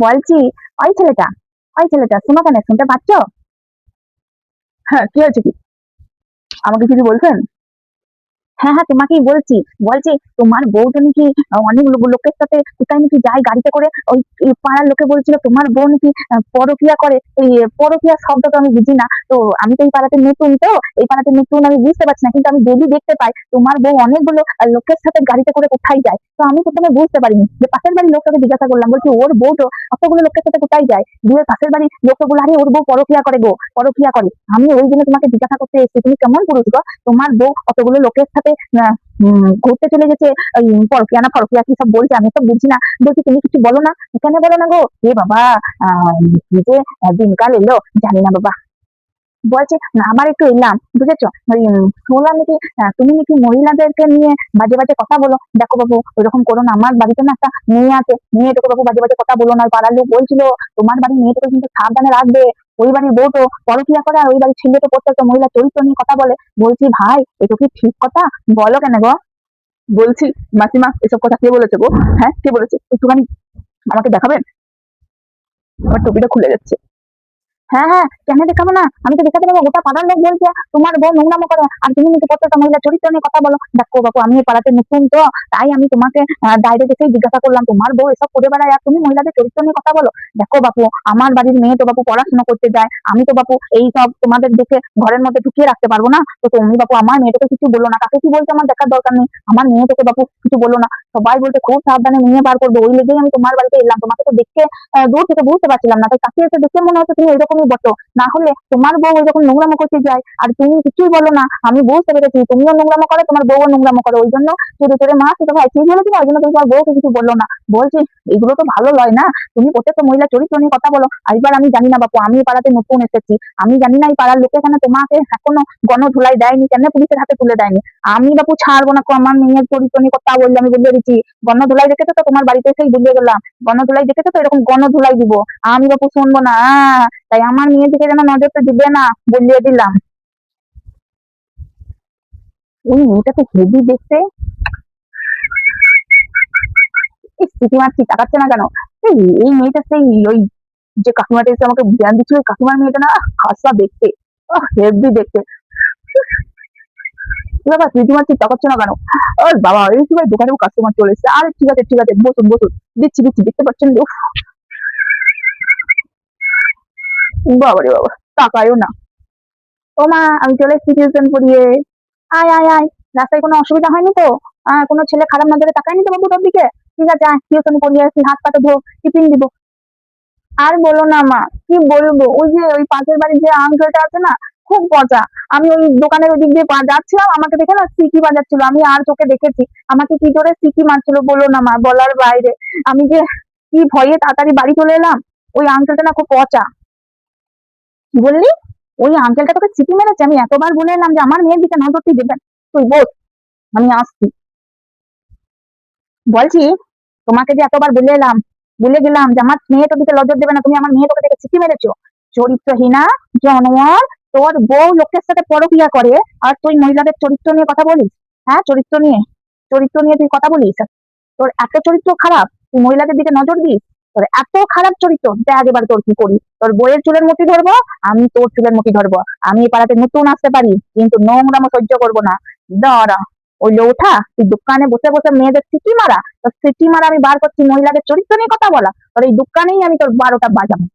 বলছি, ওই ছেলেটা ওই ছেলেটা শোনো, কেন শুনতে পাচ্ছ? হ্যাঁ, কি হয়েছে কি? আমাকে কিছু বলছেন? হ্যাঁ হ্যাঁ, তোমাকেই বলছি। বলছি, তোমার বউটা নাকি অনেক লোকের সাথে কোথায় নাকি যায় গাড়িতে করে। ওই এই পাড়ার লোকে বলছিল তোমার বউ নাকি পরকিয়া করে। ওই পরকিয়া শব্দটা আমি বুঝি না তো। আমি তো এই পাড়াতে নতুন, তো এই পাড়াতে নতুন, আমি বুঝতে পারছি না, কিন্তু আমি ডেলি দেখতে পাই তোমার বউ অনেকগুলো লোকের সাথে গাড়িতে করে কোথায় যায়। তো আমি প্রথমে বুঝতে পারিনি, যে পাশের বাড়ির লোকটাকে জিজ্ঞাসা করলাম, বলছি ওর বউ তো অতগুলো লোকের সাথে কোথায় যায়। দিয়ে পাশের বাড়ির লোকটা বলে, আরে ওর বউ পরকিয়া করে গো, পরকিয়া করে। আমি ওই জন্য তোমাকে জিজ্ঞাসা করতে এসেছি, তুমি কেমন পুরুষ গো? তোমার বউ অতগুলো লোকের সাথে ঘুরতে চলে গেছে। ওই পরকিয়া না ফরকিয়া কি সব বলছে, আমি তো বুঝি না। বলছি তুমি কিছু বলো না, কেন বলো না গো? এ বাবা, কি যে দিনকাল এলো, জানি না বাবা। বলছে না, আবার একটু এলাম, বুঝেছো? ওই শুনলাম নাকি তুমি নাকি মহিলাদেরকে নিয়ে বাজে বাজে কথা বলো। দেখো বাবু, ওইরকম করো না। আমার বাড়িতে না একটা মেয়ে আছে, মেয়েটাকে বাবু বাজে বাজে কথা বলো না। পাড়ার লোক বলছিল তোমার বাড়ির মেয়েটাকে কিন্তু সাবধানে রাখবে। ওই বাড়ির বউ তো পরকিয়া করে, আর ওই বাড়ির ছেলে তো প্রত্যেকটা মহিলা চরিত্র নিয়ে কথা বলে। বলছি ভাই, এটা কি ঠিক কথা? বলো কেন গো? বলছি, মাসিমা এসব কথা কে বলেছে গো? হ্যাঁ, কে বলেছে? একটুখানি আমাকে দেখাবেন? আমার টুপিটা খুলে যাচ্ছে। হ্যাঁ হ্যাঁ, কেন দেখাবো না? আমি তো দেখাতে পারবো। গোটা পাড়ার লোক বলছে তোমার বউ নোংরামো করে, আর তুমি নাকি প্রত্যেকটা মহিলা চরিত্র নিয়ে কথা বলো। দেখো বাবু, আমি এই পাড়াতে নতুন, তো তাই আমি তোমাকে ডাইরেক্ট এসেই জিজ্ঞাসা করলাম, তোমার বউ এসব করে বেড়ায় আর তুমি মহিলাদের চরিত্র নিয়ে কথা বলো। দেখো বাপু, আমার বাড়ির মেয়ে তো বাপু পড়াশোনা করতে যায়, আমি তো বাপু এই সব তোমাদের দেখে ঘরের মধ্যে ঢুকিয়ে রাখতে পারবো না। তো তুমি বাপু আমার মেয়েটাকে কিছু বলো না। কাকে কি বলছে আমার দেখার দরকার নেই, আমার মেয়েটাকে বাপু কিছু বলো না। সবাই বলতে খুব সাবধানে নিয়ে বার করবো, ওই লেগেই আমি তোমার বাড়িতে এলাম। তোমাকে তো দেখে দূর থেকে বুঝতে পারছিলাম না, তাই কাছে এসে দেখে মনে হচ্ছে তুমি ওইরকমই বটো। না হলে তোমার বউ যখন নোংরামো করতে যায় আর তুমি কিছুই বলো না। আমি বুঝতে পেরেছি তুমিও নোংরামো করো, তোমার বউও নোংরামো করো, ওই জন্য চুরি করে মা সেটা ভাই ঠিক বলেছিল, ওই জন্য তুমি তোমার বউকে কিছু বললো না। বলছি, এগুলো তো ভালো লয় না। তুমি প্রত্যেকটা মহিলা চরিত্র নিয়ে কথা বলো। আর এবার আমি জানি না বাপু, আমি এই পাড়াতে নতুন এসেছি, আমি জানি না এই পাড়ার লোকে কেন তোমাকে এখনো গণধোলাই দেয়নি, কেন পুলিশের হাতে তুলে দেয়নি। আমি বাপু ছাড়বো না, আমার মেয়ের চরিত্র নিয়ে কথা বললে আমি বলে দিচ্ছি। গণধোলাই দেখেছো তো, তোমার বাড়িতে এসেই বুঝে গেলাম। গণধোলাই দেখেছো তো, এরকম গণধোলাই দিব। আমি বাপু শুনবো না। তাই আমার মেয়ের দিকে যেন নজরটা দিবে না, বলিয়ে দিলাম। ওই মেয়েটা তো হেভি দেখতে। এই সিটি মারছি, তাকাচ্ছে না কেন? এই এই মেয়েটা সেই ওই যে কাকিমাটা এসে আমাকে জ্ঞান দিচ্ছিল, ওই কাকিমার মেয়েটা না, খাসা দেখতে, হেভি দেখতে। কি বাবা, সিটি মারছি, তাকাচ্ছে না কেন? ওর বাবা, এই সময় দোকানেও কাস্টমার চলে এসেছে। আরে ঠিক আছে ঠিক আছে, বসুন বসুন, দিচ্ছি দিচ্ছি, দেখতে পাচ্ছেন? উফ, বাবা রে বাবা, তাকায়ও না। ও মা, আমি চলে এসেছি টিউশন পড়িয়ে। আয় আয় আয়, রাস্তায় কোনো অসুবিধা হয়নি তো? কোনো ছেলে খারাপ নজরে তাকায়নি তো বাবু তোর দিকে? ঠিক আছে, আয়, টিউশন পড়িয়ে আসি, হাত পাটা ধো, টিফিন দিব। আর বলো না মা, কি বলবো, ওই যে ওই পাশের বাড়ির যে আঙ্কেলটা আছে না, খুব পচা। আমি ওই দোকানের ওদিক দিয়ে যাচ্ছিলাম, আমাকে দেখে না সিটি বাজাচ্ছিল, আমি আর চোখে দেখেছি। আমাকে কি জোরে সিটি মারছিল বলো না মা, বলার বাইরে। আমি যে কি ভয়ে তাড়াতাড়ি বাড়ি চলে এলাম। ওই আঙ্কেলটা না খুব পচা। কি বললি? ওই আঙ্কেলটা তোকে সিটি মেরেছে? আমি এতবার বলে এলাম যে আমার মেয়ের দিকে নজরটি দেবেন। তুই বস, আমি আসছি। বলছি, তোমাকে যে এতবার বলে এলাম, বলে গেলাম যে আমার মেয়েটার দিকে নজর দেবে না, তুমি আমার মেয়েটাকে দেখে সিটি মেরেছো। চরিত্রহীনা জানোয়ার। তোর বউ লোকের সাথে পরকিয়া করে, আর তুই মহিলাদের চরিত্র নিয়ে কথা বলিস? হ্যাঁ, চরিত্র নিয়ে তুই কথা বলিস? তোর এত চরিত্র খারাপ, তুই মহিলাদের দিকে নজর দিস? তোর এত খারাপ চরিত্র, দেখ এবার তোর কি করি। তোর বইয়ের চুলের মুঠি ধরবো, আমি তোর চুলের মুঠি ধরবো। আমি এই পাড়াতে নতুন আসতে পারি, কিন্তু নোংরামো সহ্য করবো না। দাঁড়া, ওই লৌঠা, তুই দোকানে বসে বসে মেয়েদের সিটি মারা, তোর সিটি মারা আমি বার করছি, মহিলাদের চরিত্র নিয়ে কথা বলা, তোর এই দোকানেই আমি তোর 12টা বাজাবো।